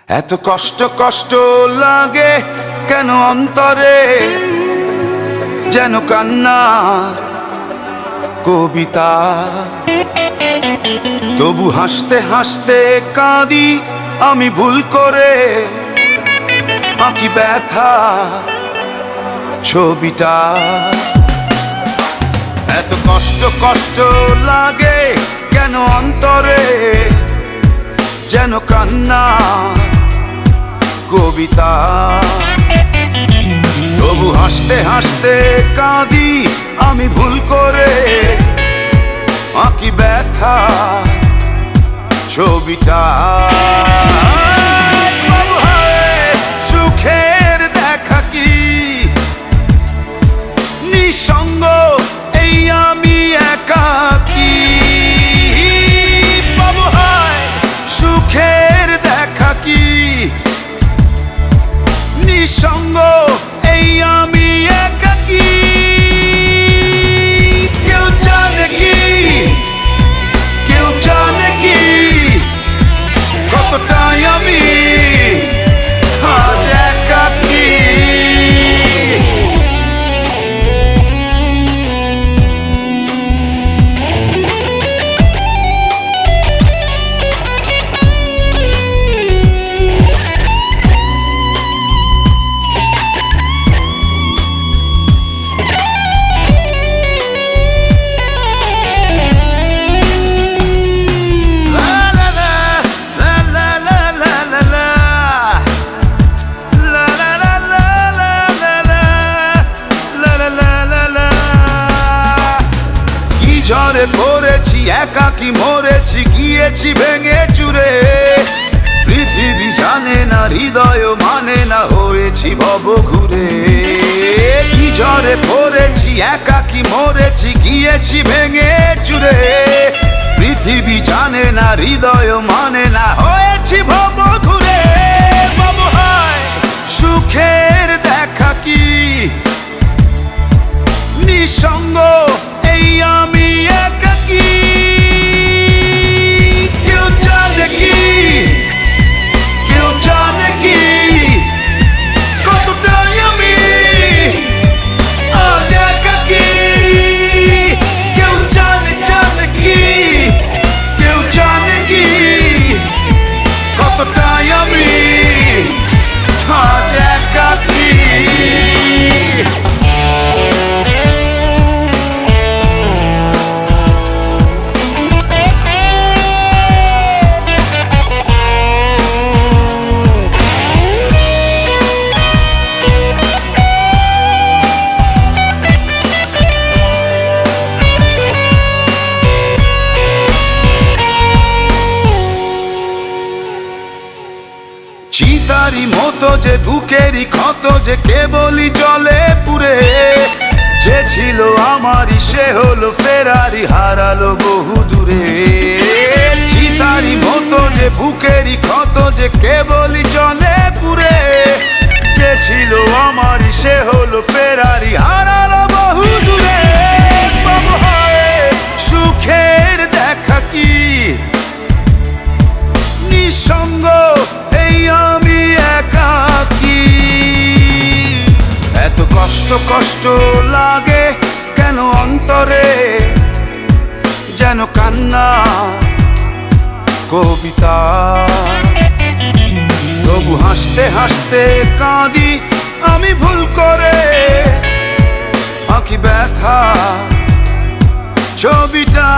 এত কষ্ট কষ্ট লাগে কেন অন্তরে, যেন কান্না কবিতা। তবু হাসতে হাসতে কাঁদি আমি ভুল করে, আঁকি ব্যথা ছবিটা। এত কষ্ট কষ্ট লাগে কেন অন্তরে, যেন কান্না কবিতা। তবু হাসতে হাসতে কাঁদি আমি ভুল করে, আঁকি ব্যথা ছবিটা। সুখের দেখা কি নিঃসঙ্গ, এই আমি একাকী। বাবু হায় সুখের দেখা কি নিঃসঙ্গ, এই আমি একাকী। কেউ জানে কি, কেউ জানে কি কতটাই আমি আজ একাকী। ঝড়ে পড়েছি একাকী মরেছি, গিয়েছি ভেঙে চুরে। পৃথিবী জানে না, হৃদয় মানে না, হয়েছি ভব ঘুরে। কি ঝড়ে পড়েছি একাকী মরেছি, গিয়েছি ভেঙে চুরে। পৃথিবী জানে না, হৃদয় মানে না, হয়েছি ভব ঘুরে। বাবু হায় সুখের দেখা কি নিঃসঙ্গ, এই আমি একাকী। কেউ জানে কি, কেউ জানে কি কতটাই আমি আজ একাকী। কেউ জানে জানে কি, কেউ জানে কি কতটাই আমি আজ একাকী। চিতারি মতো যে বুকেরই ক্ষত, যে কেবলই জলে পুরে। যে ছিল আমারই সে হলো ফেরারি, হারালো বহু দূরে। চিতারি মতো যে বুকেরই ক্ষত, যে কেবলই জলে পুরে। যে ছিল আমারই সে হলো ফেরারি, হারালো বহু দূরে। বাবু হায় সুখের দেখা কি নিঃসঙ্গ, এই আমি একাকী। এত কষ্ট কষ্ট লাগে কেন অন্তরে, যেন কান্না কবিতা। তবু হাসতে হাসতে কাঁদি আমি ভুল করে, আঁকি ব্যথা ছবিটা।